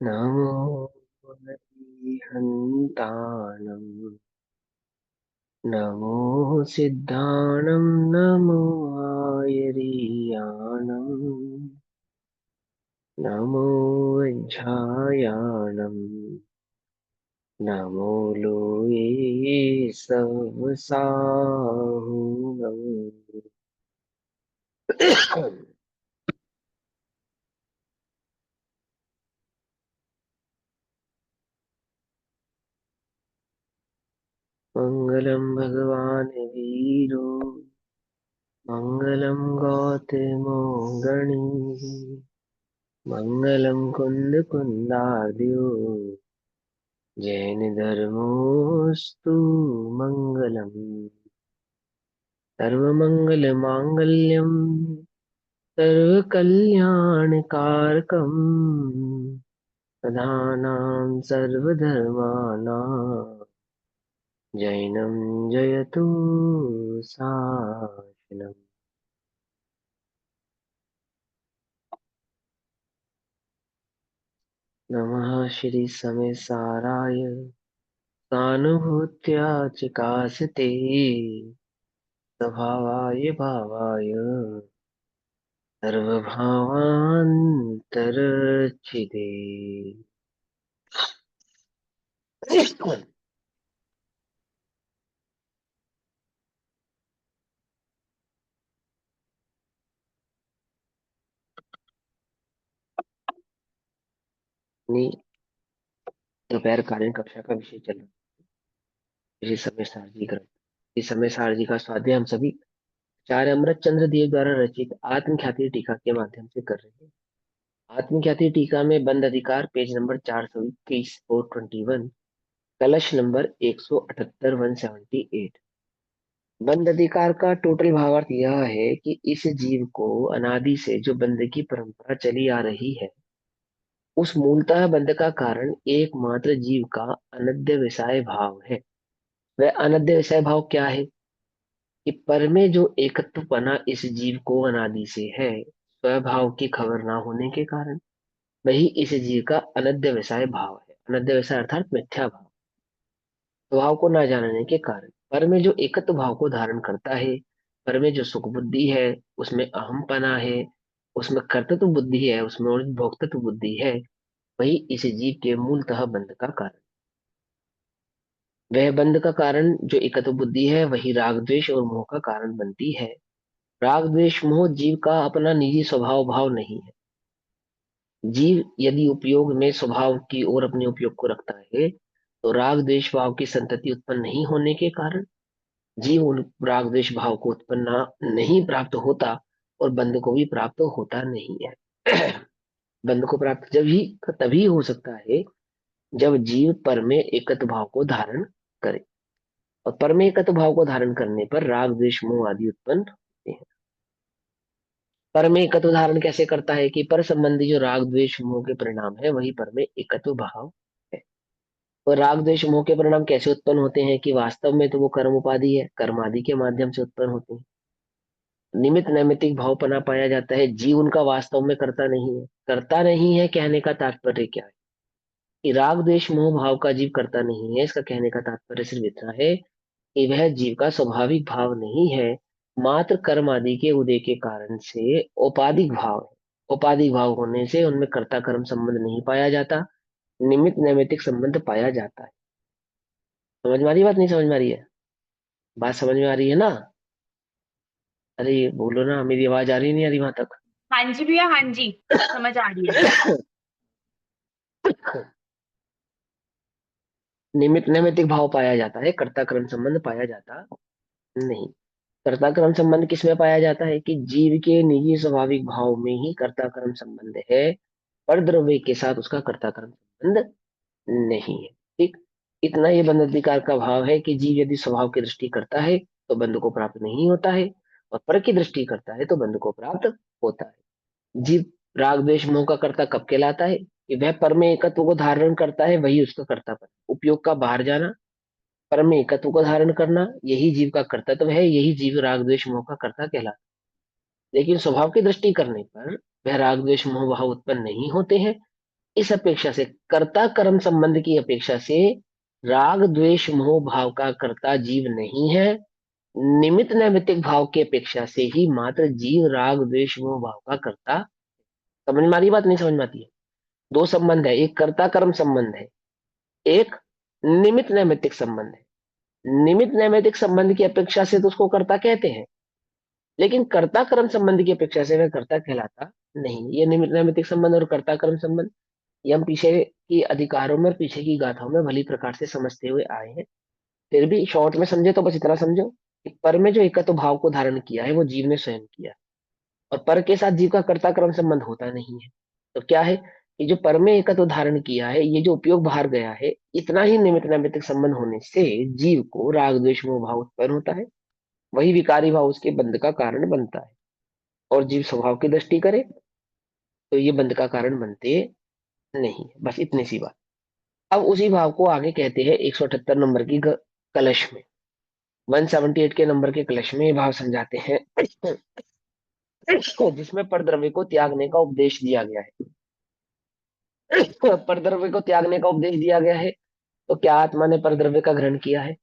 नमो हन्तानं नमो सिद्धाणं नमो आयरीयाणं नमो वज्झायाणं नमो लोये सवसाहुनं। मङ्गलं भगवान् वीरो मङ्गलं गौतमो गणिः मङ्गलं कुन्दकुन्दार्यो जैन धर्मोऽस्तु मङ्गलम्। सर्वमङ्गलमाङ्गल्यं सर्वकल्याणकारकम् प्रधानां सर्वधर्माणां जैनं जयतु शासनम्। नमः श्री समेसाराय सानुभूत्या च कासते स्वभावाय भावाय सर्वभावान्तरचिते। अपनी दोपहर कालीन कक्षा का विषय चल रहा है श्री समय सारजी ग्रंथ। इस समय सारजी का स्वाध्याय हम सभी आचार्य अमृत चंद्र देव द्वारा रचित आत्मख्याति टीका के माध्यम से कर रहे हैं। आत्मख्याति टीका में बंद अधिकार पेज नंबर 421 और 21, कलश नंबर 178 178। बंद अधिकार का टोटल भावार्थ यह है कि इस जीव को अनादि से जो बंध की परंपरा चली आ रही है, उस मूलतः बंध का कारण एकमात्र जीव का अनद्य विषय भाव है। वह अनद्य विषय भाव क्या है? कि पर में जो एकत्वपना इस जीव को अनादि से है, स्वभाव की खबर ना होने के कारण, वही इस जीव का अनद्य विषय भाव है। अनद्य विषय अर्थात मिथ्या भाव, स्वभाव को ना जानने के कारण पर में जो एकत्व भाव को धारण करता है, पर में जो सुख बुद्धि है, उसमें अहमपना है, उसमें कर्तृत्व बुद्धि है, उसमें भोक्तृत्व बुद्धि है, वही इस जीव के मूलतः बंध का कारण। वह बंध का कारण जो एकत्व बुद्धि है, वही राग द्वेष और मोह का कारण बनती है। राग द्वेष मोह जीव का अपना निजी स्वभाव भाव नहीं है। जीव यदि उपयोग में स्वभाव की ओर अपने उपयोग को रखता है, तो राग द्वेष भाव की संतति उत्पन्न नहीं होने के कारण जीव उन राग द्वेष भाव को उत्पन्न नहीं प्राप्त होता और बंध को भी प्राप्त होता नहीं है। बंध को प्राप्त जब ही तभी हो सकता है जब जीव पर में एकत्व भाव को धारण करे, और पर में एकत्व भाव को धारण करने पर राग द्वेष मोह आदि उत्पन्न होते हैं। पर में एकत्व धारण कैसे करता है? कि पर संबंधी जो राग द्वेष मोह के परिणाम है, वही पर में एकत्व भाव है। और राग द्वेष मोह के परिणाम कैसे उत्पन्न होते हैं? कि वास्तव में तो वो कर्म उपाधि है, कर्म आदि के माध्यम से उत्पन्न होते हैं। निमित्त नैमित्तिक भावपना पाया जाता है, जीव उनका वास्तव में करता नहीं है। करता नहीं है कहने का तात्पर्य क्या है? कि राग द्वेष मोह भाव का जीव करता नहीं है, इसका कहने का तात्पर्य सिर्फ इतना है कि वह जीव का स्वाभाविक भाव नहीं है, मात्र कर्म आदि के उदय के कारण से औपाधिक भाव है। औपाधिक भाव होने से उनमें कर्ता कर्म संबंध नहीं पाया जाता, निमित्त नैमित्तिक संबंध पाया जाता है। समझ में आ रही बात? नहीं समझ में आ रही है? बात समझ में आ रही है ना? अरे बोलो ना, मेरी आवाज आ रही नहीं आ रही वहां तक? हाँ जी भैया, हाँ जी। समझ आ रही है। निमित्त नैमित्तिक भाव पाया जाता है, कर्ता कर्म संबंध पाया जाता नहीं। कर्ता कर्म संबंध किसमें पाया जाता है? कि जीव के निजी स्वाभाविक भाव में ही कर्ता कर्म संबंध है, पर द्रव्य के साथ उसका कर्ता कर्म संबंध नहीं है। ठीक, इतना ये बंध अधिकार का भाव है कि जीव यदि स्वभाव की दृष्टि करता है तो बंध को प्राप्त नहीं होता है, और पर की दृष्टि करता है तो बंध को प्राप्त होता है। जीव राग द्वेष मोह का कर्ता कब कहलाता है? कि वह पर में एकत्व को धारण करता है, वही उसका कर्तापन। उपयोग का बाहर जाना, पर में एकत्व को धारण करना, यही जीव का कर्तव्य है, यही जीव राग द्वेष मोह का कर्ता कहलाता है। लेकिन स्वभाव की दृष्टि करने पर वह राग द्वेष मोह भाव उत्पन्न नहीं होते हैं, इस अपेक्षा से, कर्ता कर्म संबंध की अपेक्षा से राग द्वेष मोह भाव का कर्ता जीव नहीं है। निमित्त नैमित्तिक भाव की अपेक्षा से ही मात्र जीव राग द्वेष मोह भाव का कर्ता। समझ में आ रही बात, नहीं समझ में आती है? दो संबंध है, एक कर्ता कर्म संबंध है, एक निमित्त नैमित्तिक संबंध है। निमित्त नैमित्तिक संबंध की अपेक्षा से तो उसको कर्ता कहते हैं, लेकिन कर्ता कर्म संबंध की अपेक्षा से वह कर्ता कहलाता नहीं। ये निमित्त नैमित्तिक संबंध और कर्ता कर्म संबंध ये हम पीछे की अधिकारों में और पीछे की गाथाओं में भली प्रकार से समझते हुए आए हैं। फिर भी शॉर्ट में समझे तो बस इतना समझो कि पर में जो एकत्व भाव को धारण किया है वो जीव ने स्वयं किया, और पर के साथ जीव का कर्ता कर्म संबंध होता नहीं है। तो क्या है कि जो पर में एकत्व धारण किया है, ये जो उपयोग बाहर गया है, इतना ही निमित्त नैमित्तिक संबंध होने से जीव को राग द्वेष मोह भाव उत्पन्न होता है। वही विकारी भाव उसके बंध का कारण बनता है। और जीव स्वभाव की दृष्टि करे तो ये बंध का कारण बनते नहीं। बस इतनी सी बात। अब उसी भाव को आगे कहते हैं 178 नंबर की कलश में, 178 के नंबर के कलश में ये भाव समझाते हैं जिसमें परद्रव्य को त्यागने का उपदेश दिया गया है। परद्रव्य को त्यागने का उपदेश दिया गया है, तो क्या आत्मा ने परद्रव्य का ग्रहण किया है?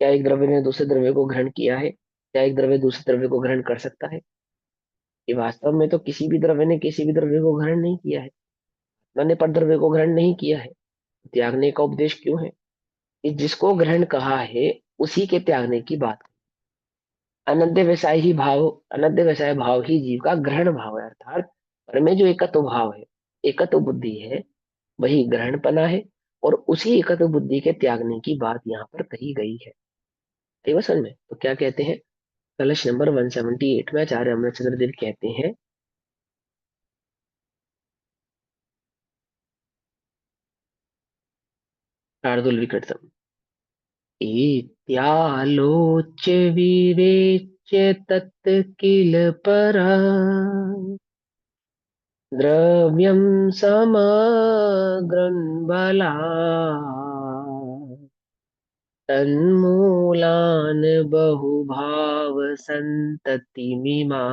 क्या एक द्रव्य ने दूसरे द्रव्य को ग्रहण किया है? क्या एक द्रव्य दूसरे द्रव्य को ग्रहण कर सकता है? ये वास्तव में तो किसी भी द्रव्य ने किसी भी द्रव्य को ग्रहण नहीं किया है। मैंने परद्रव्य को ग्रहण नहीं किया है, त्यागने का उपदेश क्यों है? कि जिसको ग्रहण कहा है उसी के त्यागने की बात। अनद्य व्यवसाय भाव ही जीव का ग्रहण भाव है, अर्थात पर में जो एकत्व भाव है, एकत्व बुद्धि है, वही ग्रहणपना है। और उसी एकत्व बुद्धि के त्यागने की बात यहाँ पर कही गई है। ठीक है समझ में? तो क्या कहते हैं, कलश नंबर 178 में आचार्य अमरचंद्र देव कहते हैं, शार्दुल विकृतम इत्यालोच्य विवेच्य तत् किल परा द्रव्यं समग्रं बलात् तन्मूलान् बहुभाव सन्ततिमिमा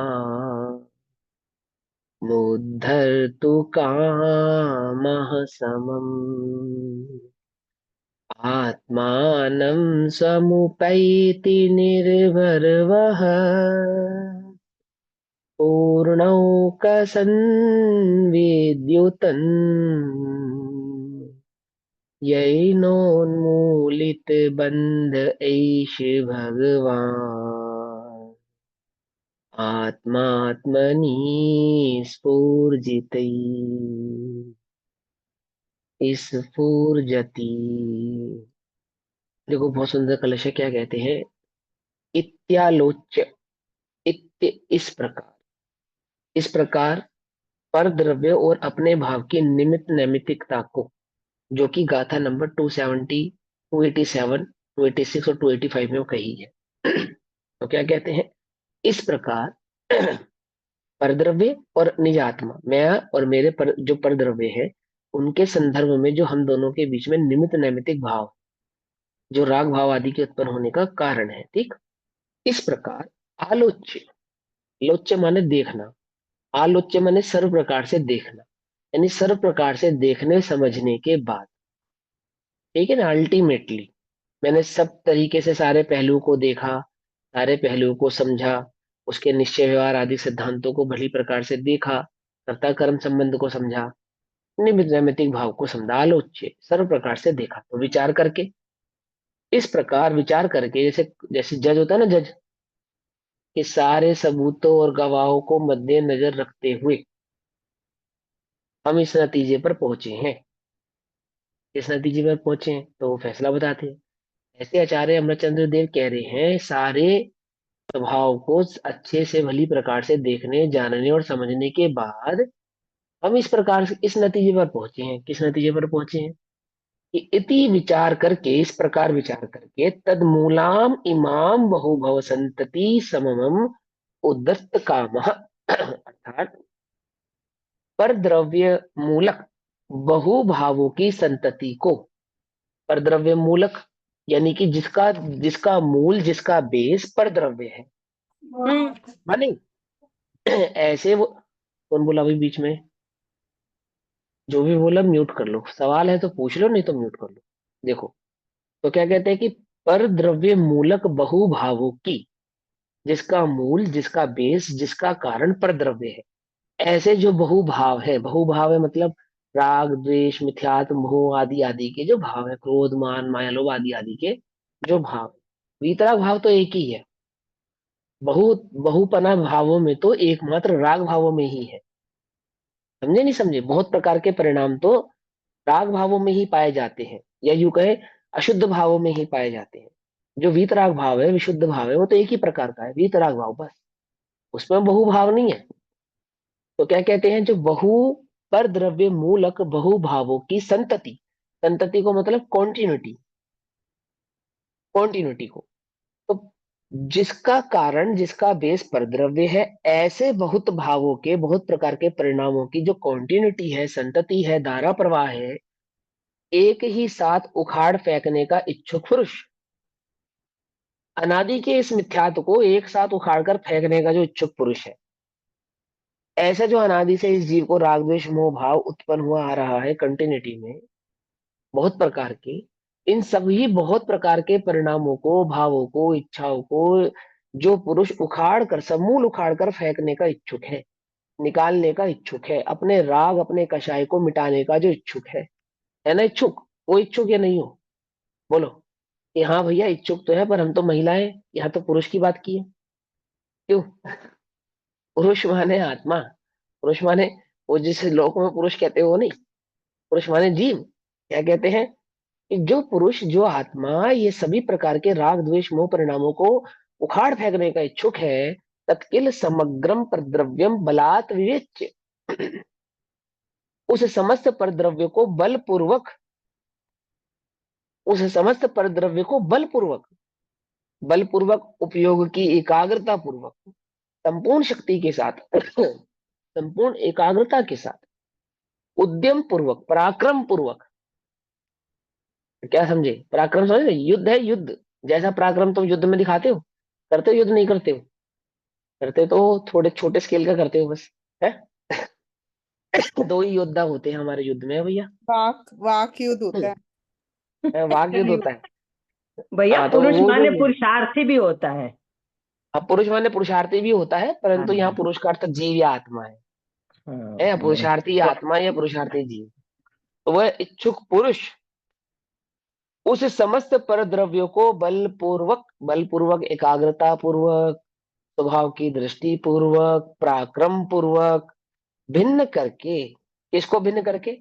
मुद्धर्तु कामः समम् आत्मानं समुपैति निर्भरवः पूर्णौकसंवेद्युतन् यैनोन्मूलित बन्ध ऐष भगवान् आत्मात्मनि स्फूर्जितै स्फूर्जति। देखो बहुत सुंदर कलश है, क्या कहते हैं, इत्यालोच्य, इत्य इस प्रकार पर द्रव्य और अपने भाव की निमित्त नैमित्तिकता को, जो कि गाथा नंबर 270, 287, 286 और 285 में वो कही है। तो क्या कहते हैं, इस प्रकार परद्रव्य और निज आत्मा, मैं और मेरे पर जो परद्रव्य है, उनके संदर्भ में जो हम दोनों के बीच में निमित्त नैमित्तिक भाव, जो राग भाव आदि के उत्पन्न होने का कारण है, ठीक, इस प्रकार आलोच्य, लोच्य माने देखना, आलोच्य माने सर्व प्रकार से देखना, यानी सर्व प्रकार से देखने समझने के बाद, ठीक है ना, अल्टीमेटली मैंने सब तरीके से सारे पहलुओं को देखा, सारे पहलुओं को समझा, उसके निश्चय व्यवहार आदि सिद्धांतों को भली प्रकार से देखा, कर्ता कर्म संबंध को समझा, निमित्त नैमित्तिक भाव को समझा, आलोच्य सर्व प्रकार से देखा, तो विचार करके, इस प्रकार विचार करके, जैसे जैसे जज होता है ना, जज, कि सारे सबूतों और गवाहों को मद्देनजर रखते हुए हम इस नतीजे पर पहुंचे हैं। इस नतीजे पर पहुंचे हैं तो वो फैसला बताते हैं। ऐसे आचार्य अमरचंद्र देव कह रहे हैं, सारे स्वभाव को अच्छे से भली प्रकार से देखने जानने और समझने के बाद हम इस प्रकार से इस नतीजे पर पहुंचे हैं। किस नतीजे पर पहुंचे हैं? कि इति विचार करके, इस प्रकार विचार करके, तदमूलाम इमाम बहुभव संतति सममम उदत्त काम अर्थात पर द्रव्य मूलक बहुभावों की संतति को, पर द्रव्य मूलक यानी कि जिसका जिसका मूल, जिसका बेस पर द्रव्य है, माने ऐसे वो, कौन बोला अभी बीच में? जो भी बोला म्यूट कर लो, सवाल है तो पूछ लो, नहीं तो म्यूट कर लो। देखो, तो क्या कहते हैं कि पर द्रव्य मूलक बहुभावों की, जिसका मूल, जिसका बेस, जिसका कारण पर द्रव्य है, ऐसे जो बहुभाव है, बहुभाव है मतलब राग द्वेष मिथ्यात्व मोह आदि आदि के जो भाव है, क्रोध मान माया लोभ आदि आदि के जो भाव है। वीतराग भाव तो एक ही है। बहु बहुपना भावों में तो एकमात्र राग भावों में ही है। समझे नहीं समझे? बहुत प्रकार के परिणाम तो राग भावों में ही पाए जाते हैं, या यूं कहे अशुद्ध भावों में ही पाए जाते हैं। जो वीतराग भाव है, विशुद्ध भाव है, वो तो एक ही प्रकार का है, वीतराग भाव बस। उसमें बहु भाव नहीं है। तो क्या कहते हैं, जो बहु पर द्रव्य मूलक बहु भावों की संतति, संतति को मतलब कॉन्टिन्यूटी, कॉन्टिन्यूटी को, तो जिसका कारण, जिसका बेस पर द्रव्य है, ऐसे बहुत भावों के, बहुत प्रकार के परिणामों की जो कॉन्टिन्यूटी है, संतति है, धारा प्रवाह है, एक ही साथ उखाड़ फेंकने का इच्छुक पुरुष, अनादि के इस मिथ्यात्व को एक साथ उखाड़कर फेंकने का जो इच्छुक पुरुष है, ऐसा जो अनादि से इस जीव को राग द्वेष मोह भाव उत्पन्न हुआ आ रहा है कंटिन्यूटी में, बहुत प्रकार के, इन सभी बहुत प्रकार के परिणामों को, भावों को, इच्छाओं को जो पुरुष उखाड़ कर, समूल उखाड़ कर फेंकने का इच्छुक है, निकालने का इच्छुक है, अपने राग अपने कषाय को मिटाने का जो इच्छुक है ना इच्छुक? वो इच्छुक या नहीं हो? बोलो कि हाँ भैया इच्छुक तो है, पर हम तो महिलाएं, यहाँ तो पुरुष की बात की है। क्यों? पुरुष माने आत्मा, पुरुष माने वो जिस लोक में पुरुष कहते हैं वो नहीं, पुरुष माने जीव। क्या कहते हैं कि जो पुरुष, जो आत्मा ये सभी प्रकार के राग द्वेष मोह परिणामों को उखाड़ फेंकने का इच्छुक है, तत्किल समग्रम प्रद्रव्यम बलात् विवेच्य, उस समस्त परद्रव्य को बलपूर्वक, उस समस्त परद्रव्य को बलपूर्वक, बलपूर्वक उपयोग की एकाग्रता पूर्वक, संपूर्ण शक्ति के साथ, संपूर्ण एकाग्रता के साथ, उद्यम पूर्वक, पराक्रम पूर्वक, क्या समझे? पराक्रम समझे? युद्ध है, युद्ध जैसा पराक्रम तुम युद्ध में दिखाते हो, करते हो युद्ध? नहीं करते हो? करते तो थोड़े छोटे स्केल का करते हो बस, है। दो ही योद्धा होते हैं हमारे युद्ध में भैया। वाक वाक युद्ध होता है। वाक युद्ध होता है। भैया हाँ, तो पुरुष वो जो, माने पुरुषार्थी भी होता है। अब पुरुष माने पुरुषार्थी भी होता है, परंतु यहाँ हाँ पुरुष का अर्थ जीव या आत्मा है या पुरुषार्थी या आत्मा या पुरुषार्थी जीव। तो वह इच्छुक पुरुष उस समस्त पर द्रव्यों को बलपूर्वक, बलपूर्वक एकाग्रता पूर्वक, स्वभाव की दृष्टि पूर्वक, पराक्रम पूर्वक भिन्न करके, किसको भिन्न करके?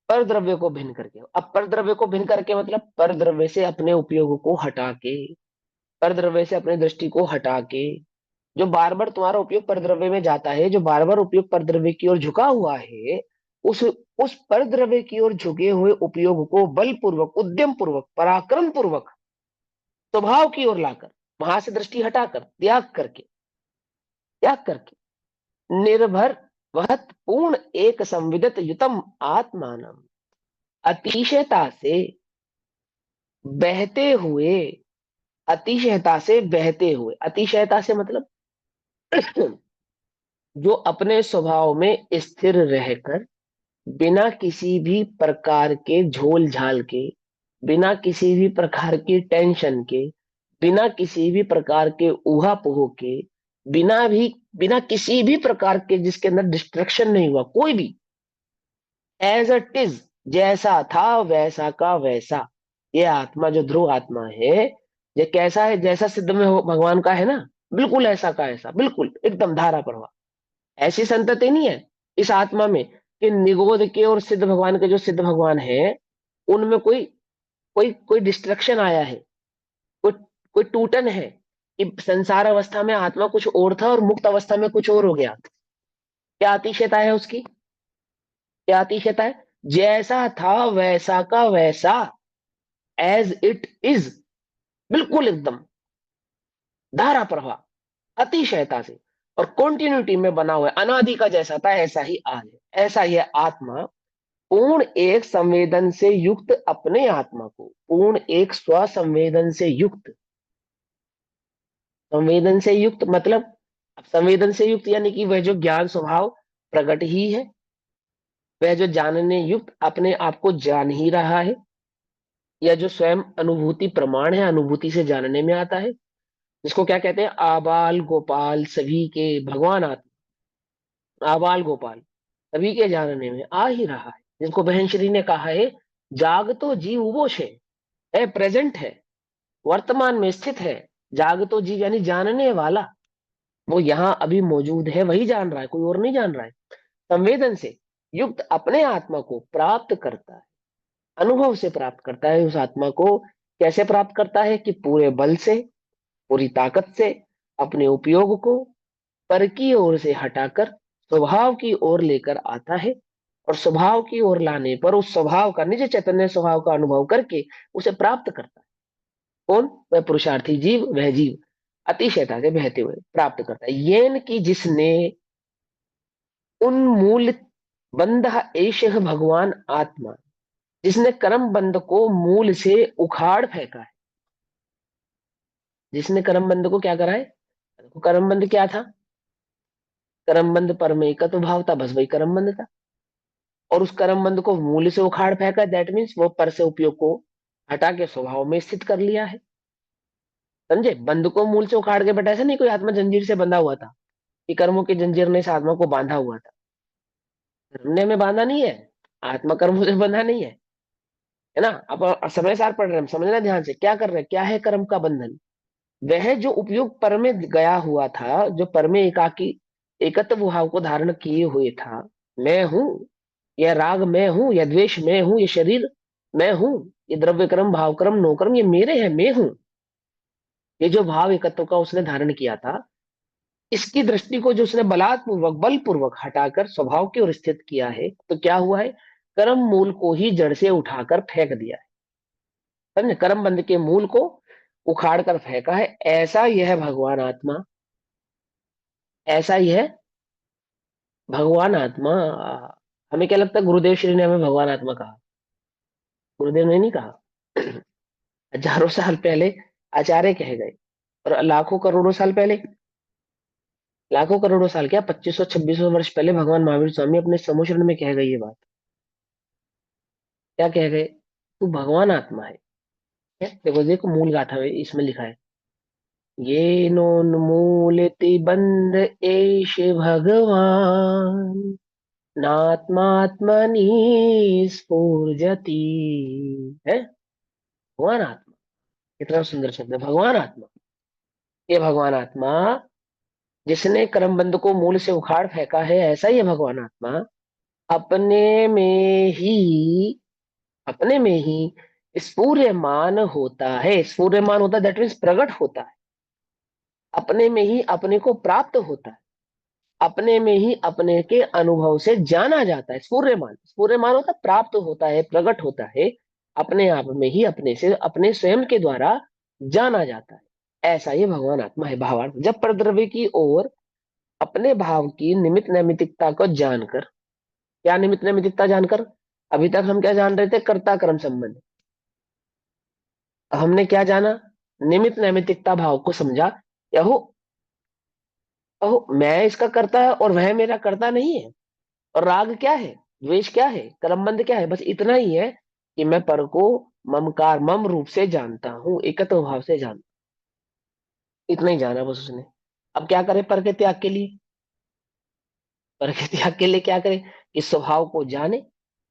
पर द्रव्य को भिन्न करके। अब पर द्रव्य को भिन्न करके मतलब पर द्रव्य से अपने उपयोग को हटा के, पर द्रव्य से अपनी दृष्टि को हटा के, जो बार बार तुम्हारा उपयोग पर द्रव्य में जाता है, जो बार बार उपयोग पर द्रव्य की ओर झुका हुआ है, उस पर द्रव्य की ओर झुके हुए उपयोग को बलपूर्वक, उद्यम पूर्वक, पराक्रम पूर्वक स्वभाव की ओर लाकर, वहां से दृष्टि हटाकर, त्याग करके, त्याग करके निर्भर वहत पूर्ण एक संविदित युतम आत्मानम, अतिशयता से बहते हुए, अतिशयता से बहते हुए, अतिशयता से मतलब जो अपने स्वभाव में स्थिर रहकर, बिना किसी भी प्रकार के झोल झाल के, बिना किसी भी प्रकार की टेंशन के, बिना किसी भी प्रकार के ऊहापोह के, बिना किसी भी प्रकार के जिसके अंदर डिस्ट्रक्शन नहीं हुआ कोई भी, एज इट इज, जैसा था वैसा का वैसा, ये आत्मा जो ध्रुव आत्मा है, ये कैसा है? जैसा सिद्ध में भगवान का है ना, बिल्कुल ऐसा का ऐसा, बिल्कुल एकदम धारा प्रवाह। ऐसी संतति नहीं है इस आत्मा में कि निगोद के और सिद्ध भगवान के, जो सिद्ध भगवान है उनमें कोई कोई डिस्ट्रक्शन आया है, कोई कोई टूटन है, कि संसार अवस्था में आत्मा कुछ और था और मुक्त अवस्था में कुछ और हो गया। क्या अतिशयता है उसकी? क्या अतिशयता है? जैसा था वैसा का वैसा, एज इट इज, बिल्कुल एकदम धारा प्रवाह, अतिशयता से और कॉन्टिन्यूटी में बना हुआ है, अनादि का जैसा था ऐसा ही आज है। ऐसा ही है आत्मा, पूर्ण एक संवेदन से युक्त अपने आत्मा को, पूर्ण एक स्व संवेदन से युक्त, संवेदन से युक्त मतलब, अब संवेदन से युक्त यानी कि वह जो ज्ञान स्वभाव प्रकट ही है, वह जो जानने युक्त अपने आप को जान ही रहा है, या जो स्वयं अनुभूति प्रमाण है, अनुभूति से जानने में आता है, जिसको क्या कहते हैं, आबाल गोपाल सभी के भगवान आत्मा, आबाल गोपाल सभी के जानने में आ ही रहा है, जिसको बहन श्री ने कहा है, जाग तो जीव उबोश है प्रेजेंट है, वर्तमान में स्थित है। जाग तो जीव यानी जानने वाला, वो यहाँ अभी मौजूद है, वही जान रहा है, कोई और नहीं जान रहा है। संवेदन से युक्त अपने आत्मा को प्राप्त करता है, अनुभव से प्राप्त करता है। उस आत्मा को कैसे प्राप्त करता है कि पूरे बल से, पूरी ताकत से अपने उपयोग को पर की ओर से हटाकर स्वभाव की ओर लेकर आता है, और स्वभाव की ओर लाने पर उस स्वभाव का, निज चैतन्य स्वभाव का अनुभव करके उसे प्राप्त करता है। कौन? वह पुरुषार्थी जीव, वह जीव अतिशयता से बहते हुए प्राप्त करता है। येन की जिसने उन्मूल बंध एष भगवान आत्मा, जिसने कर्म बंध को मूल से उखाड़ फेंका है। जिसने कर्म बंध को क्या करा है? देखो कर्म बंध क्या था? कर्म बंध पर में एकत्व भाव था, बस वही कर्म बंध था। और उस कर्म बंध को मूल से उखाड़ फेंका, दैट मीन्स वो पर से उपयोग को हटा के स्वभाव में स्थित कर लिया है। समझे? बंध को मूल से उखाड़ के, बेटा ऐसा नहीं कोई आत्मा जंजीर से बंधा हुआ था कि कर्मों की जंजीर ने इस आत्मा को बांधा हुआ था। हमने में बांधा नहीं है, आत्मा कर्मों से बंधा नहीं है ना। अब समय सार पढ़ रहे हैं, हम समझना ध्यान से, क्या कर रहे हैं, क्या है कर्म का बंधन? वह जो उपयोग पर में गया हुआ था, जो पर में एकाकी एकत्व भाव को धारण किए हुए था, मैं हूं, यह राग मैं हूं, यह द्वेष मैं हूं, ये शरीर मैं हूं, ये द्रव्य कर्म भाव कर्म नो कर्म ये मेरे हैं, मैं हूं, ये जो भाव एकत्व का उसने धारण किया था, इसकी दृष्टि को जो उसने बलात्पूर्वक बलपूर्वक हटाकर स्वभाव की ओर स्थित किया है, तो क्या हुआ है? कर्म मूल को ही जड़ से उठाकर फेंक दिया है। समझे? कर्म बंध के मूल को उखाड़ कर फेंका है। ऐसा यह भगवान आत्मा, ऐसा ही है भगवान आत्मा। हमें क्या लगता है, गुरुदेव श्री ने हमें भगवान आत्मा कहा? गुरुदेव ने नहीं कहा। हजारों साल पहले आचार्य कह गए, और लाखों करोड़ों साल पहले, लाखों करोड़ों साल क्या, 2500 2600 वर्ष पहले भगवान महावीर स्वामी अपने समुचरण में कह गए ये बात। क्या कह गए? तू भगवान आत्मा है। देखो देखो, मूल गाथा में इसमें लिखा है, ये नोन्मूलति बंध एष भगवान, नात्मात्मनि स्फूर्जति। है भगवान आत्मा, कितना सुंदर शब्द है, भगवान आत्मा। ये भगवान आत्मा जिसने कर्म बंध को मूल से उखाड़ फेंका है, ऐसा ही है भगवान आत्मा। अपने में ही, अपने में ही स्फूर्यमान होता है। स्फूर्यमान होता है, दैट मीन्स प्रकट होता है। अपने में ही अपने को प्राप्त होता है, अपने में ही अपने के अनुभव से जाना जाता है। स्फूर्यमान, स्फूर्यमान होता है, प्राप्त होता है, प्रकट होता है, अपने आप में ही अपने से, अपने स्वयं के द्वारा जाना जाता है। ऐसा ये भगवान आत्मा है। भावार्थ, जब परद्रव्य की ओर अपने भाव की निमित्त नैमित्तिकता को जानकर, क्या निमित्त नैमित्तिकता जानकर? अभी तक हम क्या जान रहे थे? कर्ता कर्म संबंध। हमने क्या जाना? निमित्त नैमित्तिकता भाव को समझा। यहो, अहो मैं इसका कर्ता है और वह मेरा कर्ता नहीं है। और राग क्या है, द्वेष क्या है, कर्मबंध क्या है? बस इतना ही है कि मैं पर को ममकार मम रूप से जानता हूं, एकत्व भाव से जानता, इतना ही जाना बस उसने। अब क्या करे पर के त्याग के लिए? पर के त्याग के लिए क्या करे? कि स्वभाव को जाने,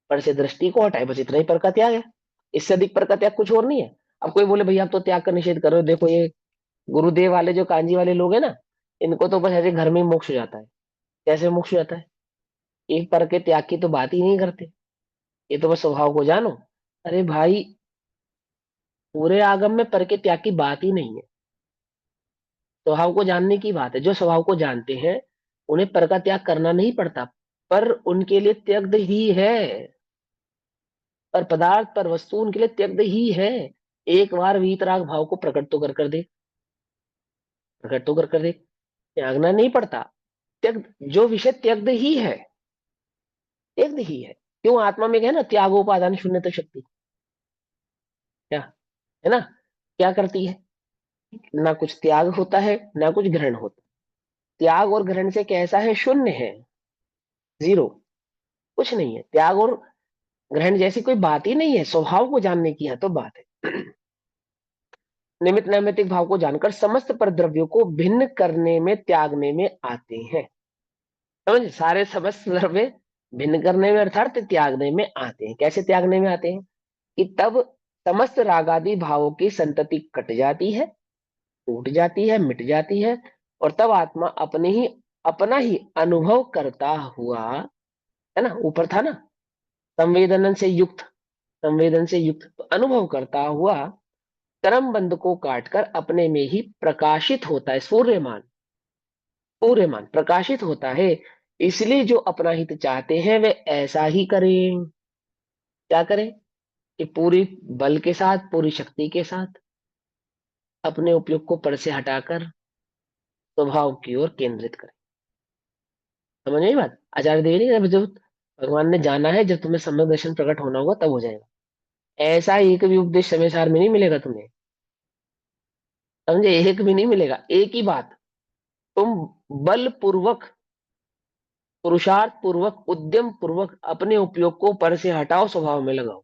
पर से दृष्टि को हटाए, बस इतना ही पर का त्याग है। इससे अधिक पर का त्याग कुछ और नहीं है। अब कोई बोले भैया आप तो त्याग का निषेध कर रहे हो, देखो ये गुरुदेव वाले जो कांजी वाले लोग हैं ना, इनको तो बस ऐसे घर में ही मोक्ष हो जाता है। कैसे मोक्ष हो जाता है? एक पर के त्याग की तो बात ही नहीं करते, ये तो बस स्वभाव को जानो। अरे भाई, पूरे आगम में पर के त्याग की बात ही नहीं है, स्वभाव को जानने की बात है। जो स्वभाव को जानते हैं उन्हें पर का त्याग करना नहीं पड़ता, पर उनके लिए त्यक्त ही है। पर पदार्थ, पर वस्तु उनके लिए त्यक्त ही है। एक बार वीतराग भाव को प्रकट तो कर कर दे, प्रकट तो कर कर दे, त्यागना नहीं पड़ता। त्यक्त, जो विषय त्यक्त ही है, त्यक्त ही है। क्यों? आत्मा में क्या है ना, त्यागोपादान शून्य शक्ति, क्या है ना, क्या करती है? ना कुछ त्याग होता है, ना कुछ ग्रहण होता है। त्याग और ग्रहण से कैसा है? शून्य है, जीरो। कुछ नहीं है। त्याग और ग्रहण जैसी कोई बात ही नहीं है, स्वभाव को जानने की है तो बात है। निमित्त नैमित्तिक भाव को जानकर समस्त परद्रव्यों को भिन्न करने में, त्यागने में आते हैं। समझ, सारे समस्त द्रव्य भिन्न करने में अर्थात त्यागने में आते हैं। कैसे त्यागने में आते हैं? कि तब समस्त रागादि भावों की संतति कट जाती है, टूट जाती है, मिट जाती है, और तब आत्मा अपना ही अनुभव करता हुआ, है ना, ऊपर था ना, संवेदन से युक्त, संवेदन से युक्त, तो अनुभव करता हुआ कर्म बंध को काटकर अपने में ही प्रकाशित होता है। सूर्यमान, सूर्यमान प्रकाशित होता है। इसलिए जो अपना हित चाहते हैं वे ऐसा ही करें। क्या करें? कि पूरी बल के साथ, पूरी शक्ति के साथ अपने उपयोग को पर से हटाकर स्वभाव की ओर केंद्रित करें। समझ में आई बात? आचार्य देव ने कहा, जब भगवान ने जाना है, जब तुम्हें सम्यक दर्शन प्रकट होना होगा तब हो जाएगा। ऐसा एक भी उपदेश समय सार में नहीं मिलेगा तुम्हें। समझे? एक भी नहीं मिलेगा। एक ही बात, तुम बल पूर्वक, पुरुषार्थ पूर्वक, उद्यम पूर्वक अपने उपयोग को पर से हटाओ, स्वभाव में लगाओ।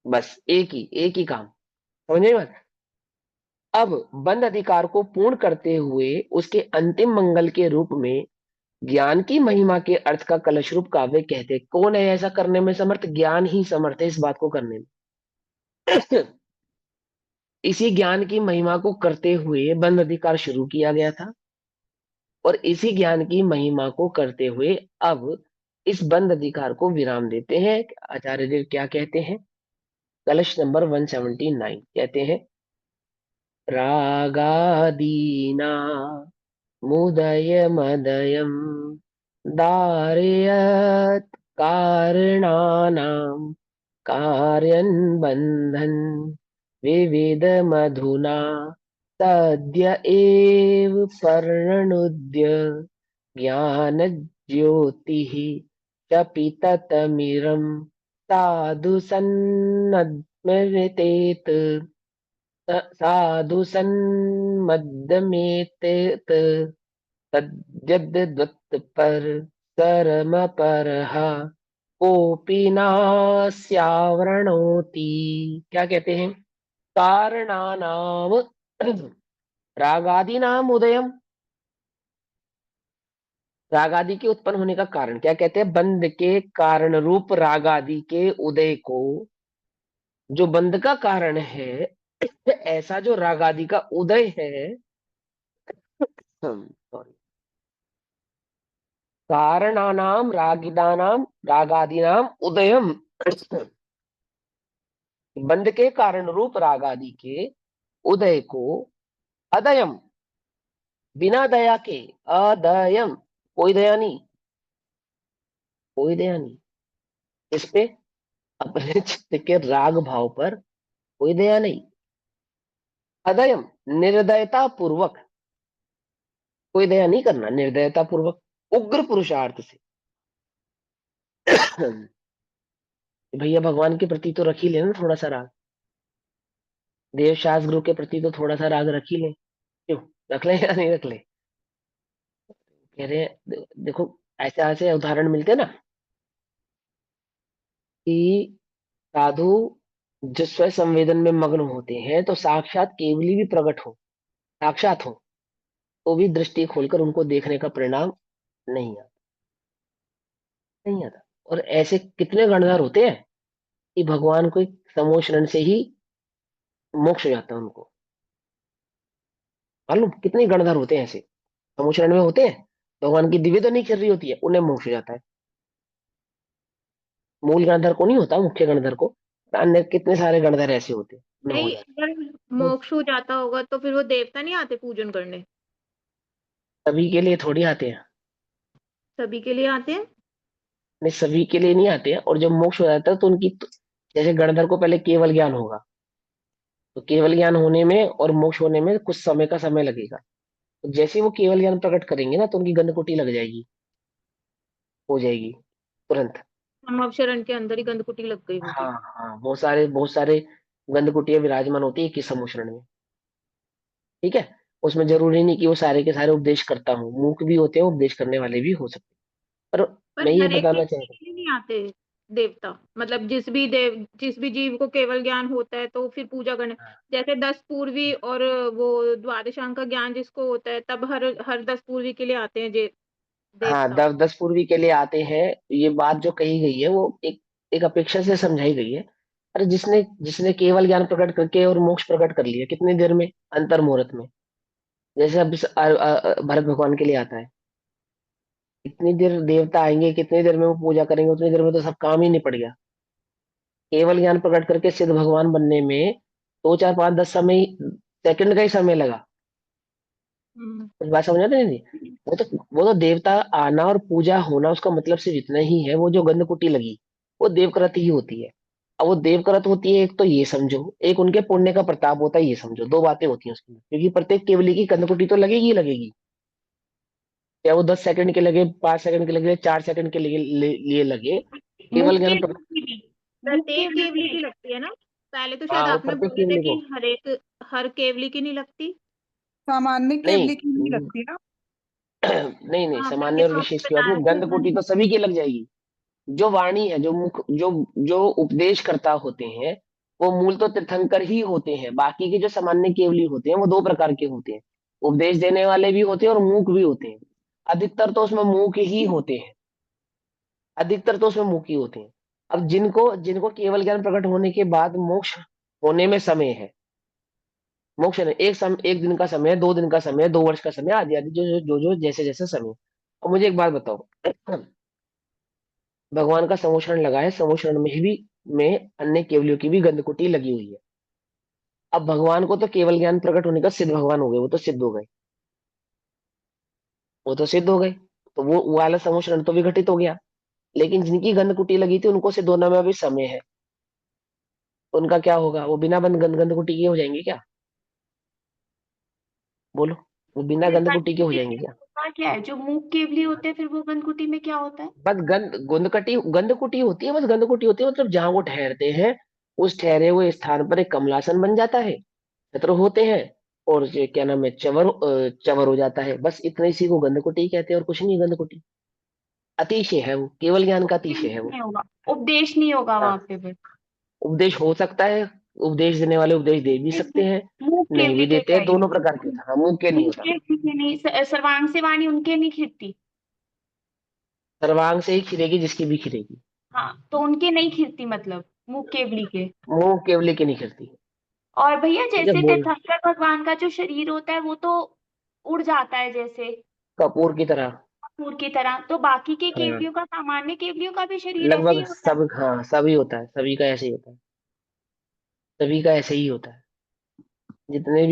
बस एक ही काम। समझ में आई बात? अब बंद अधिकार को पूर्ण करते हुए उसके अंतिम मंगल के रूप में ज्ञान की महिमा के अर्थ का कलश रूप काव्य कहते। कौन है ऐसा करने में समर्थ? ज्ञान ही समर्थ है इस बात को करने में। इसी ज्ञान की महिमा को करते हुए बंद अधिकार शुरू किया गया था, और इसी ज्ञान की महिमा को करते हुए अब इस बंद अधिकार को विराम देते हैं। आचार्य देव क्या कहते हैं? कलश नंबर 179 कहते हैं, रागादीना मुदय मदयम धारयत् कारणानां कार्यं बन्धन विविध मधुना तद्य एव पर्णुद्य ज्ञान ज्योतिः शपिततमिरं साधु सन्नद्मृतेत, साधु सन्मद्यमेतेत, तद्यद्वत्पर परः कोऽपि नास्यावृणोति। क्या कहते हैं? कारणानाम रागादीनाम उदयम, रागादि के उत्पन्न होने का कारण। क्या कहते हैं? बंध के कारण रूप रागादि के उदय को, जो बंध का कारण है, ऐसा जो रागादि का उदय है, सॉरी, कारणानाम रागिदानाम रागादीनाम उदयम, बंध के कारण रूप रागादि के उदय को अदयम, बिना दया के, अदयम, कोई दया नहीं, कोई दया नहीं। इस पे अपने चित्त के राग भाव पर कोई दया नहीं। अदयम, निर्दयता पूर्वक, कोई दया नहीं करना, निर्दयता पूर्वक, उग्र पुरुषार्थ से। भैया भगवान के प्रति तो रख ही लेना थोड़ा सा राग, देव शास्त्र गुरु के प्रति तो थोड़ा सा राग रख ही ले। क्यों? रख ले या नहीं रख ले? कह रहे हैं, देखो ऐसे ऐसे उदाहरण मिलते हैं ना, कि साधु जो स्वयं संवेदन में मग्न होते हैं, तो साक्षात केवली भी प्रकट हो, साक्षात हो, तो भी दृष्टि खोलकर उनको देखने का परिणाम नहीं आता, नहीं आता। और ऐसे कितने गणधर होते हैं कि भगवान को एक समोशरण से ही मोक्ष हो जाता है उनको। मालूम कितने गणधर होते हैं ऐसे, समोशरण में होते हैं, भगवान की दिव्य तो नहीं खिल रही होती है, उन्हें मोक्ष हो जाता है। मूल गणधर को नहीं होता, मुख्य गणधर को, अन्य कितने सारे गणधर ऐसे होते हैं, उन्हें हो नहीं, जाता अगर है। मोक्ष हो जाता होगा तो फिर वो देवता नहीं आते पूजन करने? सभी के लिए थोड़ी आते हैं, सभी के लिए आते हैं। नहीं सभी के लिए नहीं आते हैं। और जब मोक्ष हो जाता है तो उनकी जैसे गणधर को पहले केवल ज्ञान होगा, तो केवल ज्ञान होने में और मोक्ष होने में कुछ समय का समय लगेगा। तो जैसे ही वो केवल ज्ञान प्रकट करेंगे ना, तो उनकी गंधकुटी लग जाएगी, हो जाएगी तुरंत। हम शरण के अंदर ही गंधकुटी लग गई उनकी। हाँ हाँ, बहुत सारे गंधकुटियां विराजमान होती है किस समुचरण में। ठीक है, उसमें जरूरी नहीं कि वो सारे के सारे उपदेश करता हूँ, मूक भी होते हैं, उपदेश करने वाले भी हो सकते हैं। पर पर मैं ये हर एक बताना व्यक्ति चाहता के लिए नहीं नहीं आते देवता, मतलब जिस भी जीव को केवल ज्ञान होता है तो फिर पूजा करने, जैसे 10 पूर्वी और वो द्वादशांग का ज्ञान जिसको होता है तब हर 10 पूर्वी के लिए आते हैं हाँ, देवता। 10 पूर्वी के लिए आते हैं। ये बात जो कही गई है वो एक अपेक्षा से समझाई गई है। अरे जिसने जिसने केवल ज्ञान प्रकट करके और मोक्ष प्रकट कर लिया कितनी देर में, अंतर मुहूर्त में। जैसे अब भरत भगवान के लिए आता है, कितनी देर देवता आएंगे, कितनी देर में वो पूजा करेंगे, उतनी देर में तो सब काम ही निपट गया। केवल ज्ञान प्रकट करके सिद्ध भगवान बनने में 2 4 5 10 समय, सेकंड का ही समय लगा। कुछ बात समझ आती नहीं? वो तो देवता आना और पूजा होना उसका मतलब सिर्फ इतना ही है। वो जो गंधकुटी लगी वो देवकृत ही होती है। अब वो देवकृत होती है, एक तो ये समझो, एक उनके पुण्य का प्रताप होता है, ये समझो। दो बातें होती हैं उसकी, क्योंकि प्रत्येक केवली की गंधकुटी तो लगेगी ही लगेगी। क्या वो 10 सेकंड के लगे, 5 सेकंड के लगे, 4 सेकंड के लिए लगे, मुख केवल ज्ञान केवली की भी, मुख प्रत्येक केवली केवली की की भी। लगती है ना? पहले तो शायद हाँ, वो आपने प्रत्येक बोला था केवली को। कि हर केवली की नहीं लगती। सामान्य नहीं केवली की नहीं लगती ना। नहीं नहीं, हाँ, सामान्य पहले और स्वामी विशेष की बात बताया नहीं, था गंधकुटी उन्होंने। तो सभी की लग जाएगी। जो वाणी है, जो मुख, जो उपदेश करता होते हैं, वो मूल तो तीर्थंकर ही होते हैं। बाकी के जो सामान्य केवली होते हैं वो दो प्रकार के होते हैं। उपदेश देने वाले भी होते हैं और मूक भी होते हैं। अधिकतर तो उसमें मूक ही होते हैं। अधिकतर तो उसमें मूक ही होते हैं। अब जिनको जिनको केवल ज्ञान प्रकट होने के बाद मोक्ष होने में समय है, मोक्ष नहीं, एक दिन का समय है, 2 दिन का समय है, 2 वर्ष का समय है, आदि आदि जो जैसे जैसे समय। और मुझे एक बात बताओ, भगवान का समोशरण लगा है, समोशरण में अन्य केवलियों की भी गंधकुटी लगी हुई है। अब भगवान को तो केवल ज्ञान प्रकट होने का सिद्ध भगवान हो गए, वो तो सिद्ध हो गए, वो तो सिद्ध हो गए। तो वो वाला समोशरण तो विघटित हो गया। लेकिन जिनकी गंधकुटी लगी थी उनको सिद्ध होने में अभी समय है। उनका क्या होगा? वो बिना बंद गंधकुटी के हो जाएंगे क्या? बोलो, वो बिना फिर गंधकुटी के हो गंधकुटी जाएंगे में क्या? होता क्या है? जो मुख केवली होते हैं फिर वो गंधकुटी में क्या होता है? बस गंधकुटी होती है, बस गंधकुटी होती है, मतलब जहां वो ठहरते हैं उस ठहरे हुए स्थान पर एक कमलासन बन जाता है, छत्र होते हैं, और ये क्या नाम है, चवर हो जाता है। बस इतना, इसी को गंधकुटी कहते हैं, और कुछ नहीं। गंधकुटी अतिशय है, वो केवल ज्ञान का अतिशय उपदेश है वो। नहीं होगा, उपदेश नहीं होगा हाँ, वहां पे फिर। उपदेश हो सकता है, उपदेश देने वाले उपदेश दे भी सकते हैं, मुख नहीं भी केवली के देते हैं, चाहिए। दोनों प्रकार के होता है। हाँ, मुंह के नहीं मुख होता। केवली के नहीं, सर्वांग से वाणी उनके नहीं खिरती। सर्वांग से ही खिलेगी जिसकी भी खिलेगी। हाँ, तो उनके नहीं खिरती मतलब, मुख केवली के। मुंह केवली की नहीं खिलती। और भैया ठीक है, जैसे बोल। तीर्थंकर भगवान का जो शरीर होता है वो तो उड़ जाता है जैसे कपूर की तरह। कपूर की तरह, तो बाकी के हाँ, केवलियों का, सामान्य केवलियों का भी शरीर ऐसे ही लगभग होता है। सब, हाँ सभी होता है, सभी का ऐसे ही होता है, सभी का ऐसे ही होता है। जितने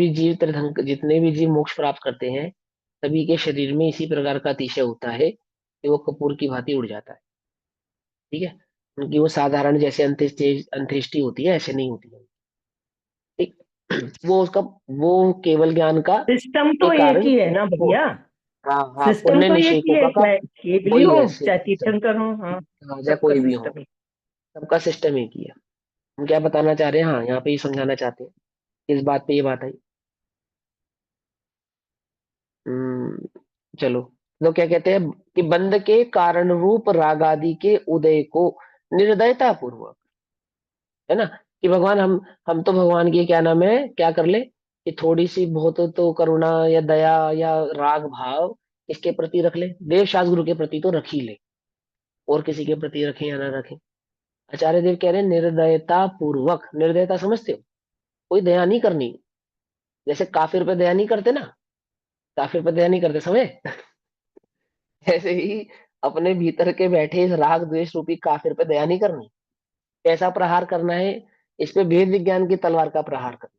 भी जीव मोक्ष प्राप्त करते हैं, सभी के शरीर में इसी प्रकार का अतिशय होता है कि वो कपूर की भांति उड़ जाता है। ठीक है, उनकी वो साधारण जैसे अंत्येष्टि अंत्येष्टि होती है, ऐसे नहीं होती है। ठीक। वो उसका, वो केवल ज्ञान का सिस्टम के तो एक कारण ही है ना वो, भैया। हाँ हाँ, सिस्टम पुण्य तो एक ही निषेकों है, का चाहे केवली वही हो है चाहे सिस्टम। तीर्थंकर हो, हाँ। हाँ, चाहे सबका कोई भी हो, सिस्टम है। सबका सिस्टम एक ही है। हम क्या बताना चाह रहे हैं, हाँ यहाँ पे ये समझाना चाहते हैं, इस बात पे ये बात आई। चलो, तो क्या कहते हैं कि बंध के कारण रूप राग आदि के उदय को निर्दयता पूर्वक, है ना, कि भगवान हम तो भगवान की क्या नाम है, क्या कर ले कि थोड़ी सी बहुत तो करुणा या दया या राग भाव इसके प्रति रख ले, देव शास्त्र गुरु के प्रति तो रख ही ले, और किसी के प्रति रखें या ना रखें। आचार्य देव कह रहे हैं निर्दयता पूर्वक। निर्दयता समझते हो? कोई दया नहीं करनी। जैसे काफिर पे दया नहीं करते ना, काफिर पे दया नहीं करते, समझे? ऐसे ही अपने भीतर के बैठे इस राग द्वेष रूपी काफिर पे दया नहीं करनी। कैसा प्रहार करना है? इस पे वेद विज्ञान की तलवार का प्रहार करना।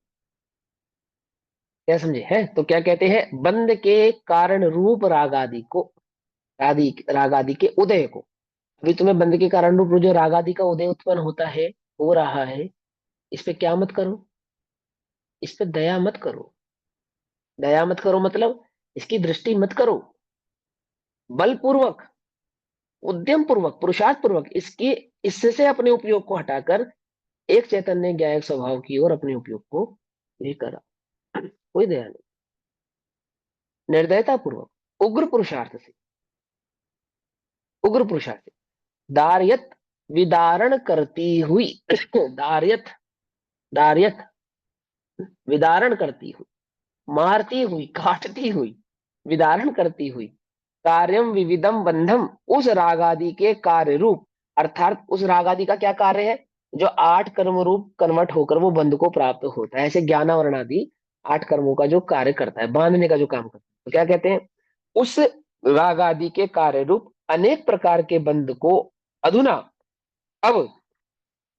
क्या समझे? है तो क्या कहते हैं, बंध के कारण रूप राग आदि को, राग आदि के उदय को। अभी तुम्हें बंध के कारण रूप जो राग आदि का उदय उत्पन्न होता है, हो रहा है, इस पे क्या मत करो, इस पे दया मत करो। दया मत करो मतलब इसकी दृष्टि मत करो। बलपूर्वक, उद्यम पूर्वक, पुरुषार्थ पूर्वक इसके, इससे से अपने उपयोग को हटाकर एक चैतन्य ज्ञायक स्वभाव की ओर अपने उपयोग को लेकर आओ। कोई दया नहीं, निर्दयता पूर्वक, उग्र पुरुषार्थ से, उग्र पुरुषार्थ से। दार्यत विदारण करती हुई दार्यत दार्यत विदारण करती हुई, मारती हुई, काटती हुई, विदारण करती हुई, कार्यम विविधम बंधम, उस राग आदि के कार्य रूप, अर्थात उस राग आदि का क्या कार्य है, जो 8 कर्म रूप कन्वर्ट होकर वो बंध को प्राप्त होता है। ऐसे ज्ञानावरण आदि 8 कर्मों का जो कार्य करता है, बांधने का जो काम करता है, तो क्या कहते हैं, उस राग आदि के कार्य रूप अनेक प्रकार के बंध को अधुना, अब,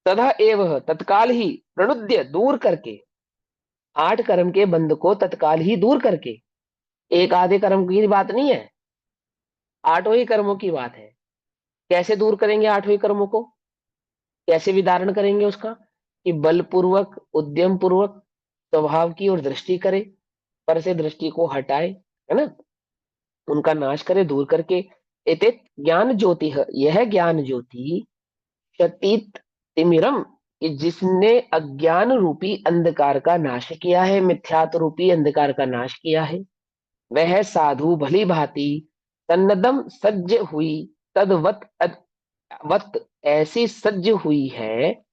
तथा एवं तत्काल ही, प्रणुद्य दूर करके, 8 कर्म के बंध को तत्काल ही दूर करके, एक आधे कर्म की बात नहीं है, 8 ही कर्मों की बात है। कैसे दूर करेंगे 8 ही कर्मों को, कैसे विदारण करेंगे उसका, कि बलपूर्वक, उद्यम पूर्वक स्वभाव की ओर दृष्टि करे, पर से दृष्टि को हटाए, है ना, उनका नाश करे, दूर करके, एतेत ज्ञान ज्योति है, यह ज्ञान ज्योति, शतीत तिमिरम, कि जिसने अज्ञान रूपी अंधकार का नाश किया है, मिथ्यात्व रूपी अंधकार का नाश किया है, वह साधु भली भांति तन्नदम सज्ज हुई, तदवत वत ऐसी सज्ज हुई है,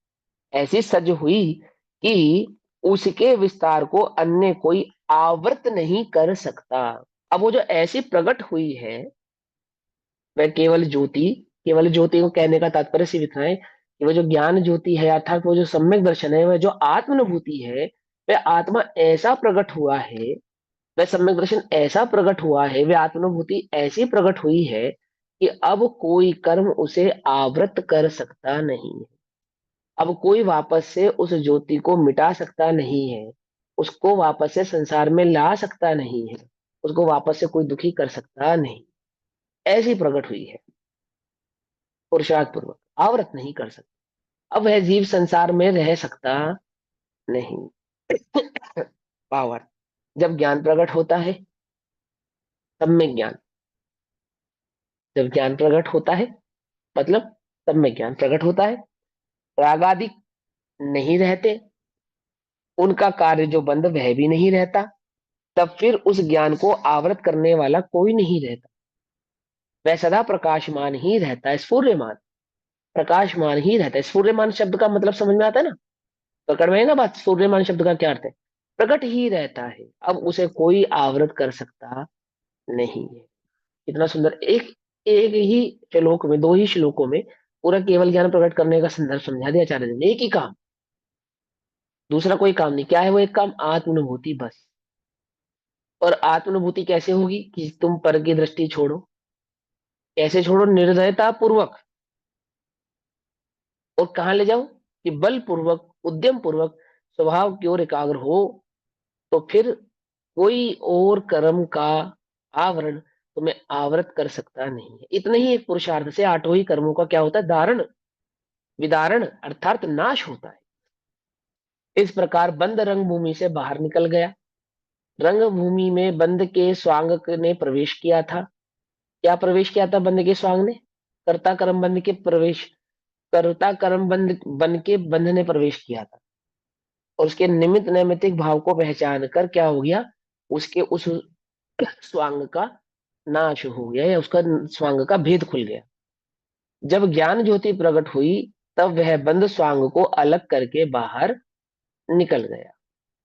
ऐसी सज्ज हुई कि उसके विस्तार को अन्य कोई आवृत नहीं कर सकता। अब वो जो ऐसी प्रकट हुई है, वह केवल ज्योति, केवल ज्योति को कहने का तात्पर्य सिर्फ है कि वो जो ज्ञान ज्योति है, अर्थात वो जो सम्यक दर्शन है, वह जो आत्मानुभूति है, वह आत्मा ऐसा प्रकट हुआ है, वह सम्यक दर्शन ऐसा प्रकट हुआ है, वह आत्मानुभूति ऐसी प्रकट हुई है कि अब कोई कर्म उसे आवृत कर सकता नहीं है। अब कोई वापस से उस ज्योति को मिटा सकता नहीं है, उसको वापस से संसार में ला सकता नहीं है, उसको वापस से कोई दुखी कर सकता नहीं, ऐसी प्रकट हुई है, पुरुषार्थ पूर्वक आवृत नहीं कर सकता। अब वह जीव संसार में रह सकता नहीं। पावर, जब ज्ञान प्रकट होता है, सम्यक ज्ञान, जब ज्ञान प्रकट होता है, मतलब सम्यक ज्ञान प्रकट होता है, राग आदि नहीं रहते, उनका कार्य जो बंध वह भी नहीं रहता, तब फिर उस ज्ञान को आवृत करने वाला कोई नहीं रहता, वह सदा प्रकाशमान ही रहता है, स्फूर्यमान, प्रकाशमान ही रहता है। स्फूर्यमान शब्द का मतलब समझ में आता है ना, पकड़ में है ना बात, सूर्यमान शब्द का क्या अर्थ है, प्रकट ही रहता है, अब उसे कोई आवृत कर सकता नहीं है। इतना सुंदर, एक एक ही श्लोक में, 2 ही श्लोकों में पूरा केवल ज्ञान प्रकट करने का संदर्भ समझा दिया आचार्य जी ने, एक ही काम, दूसरा कोई काम नहीं। क्या है वो एक काम, आत्मानुभूति बस। और आत्मानुभूति कैसे होगी, कि तुम पर की दृष्टि छोड़ो, कैसे छोड़ो, निर्दयता पूर्वक, और कहाँ ले जाओ, कि बल पूर्वक, उद्यम पूर्वक स्वभाव की ओर एकाग्र हो, तो फिर कोई और कर्म का आवरण तुम्हें आवृत कर सकता नहीं है। इतने ही एक पुरुषार्थ से 8 ही कर्मों का क्या होता है, धारण, विदारण, अर्थात नाश होता है। इस प्रकार बंद रंग भूमि से बाहर निकल गया। रंग भूमि में बंद के स्वांग ने प्रवेश किया था। क्या प्रवेश किया था बंद के स्वांग ने, कर्ता कर्म बंद के प्रवेश, कर्ता कर्म बंद बन के बंध ने प्रवेश किया था, और उसके निमित्त नैमित्तिक भाव को पहचान कर क्या हो गया, उसके उस स्वांग का नाश हो गया, या उसका स्वांग का भेद खुल गया। जब ज्ञान ज्योति प्रकट हुई, तब वह बंद स्वांग को अलग करके बाहर निकल गया।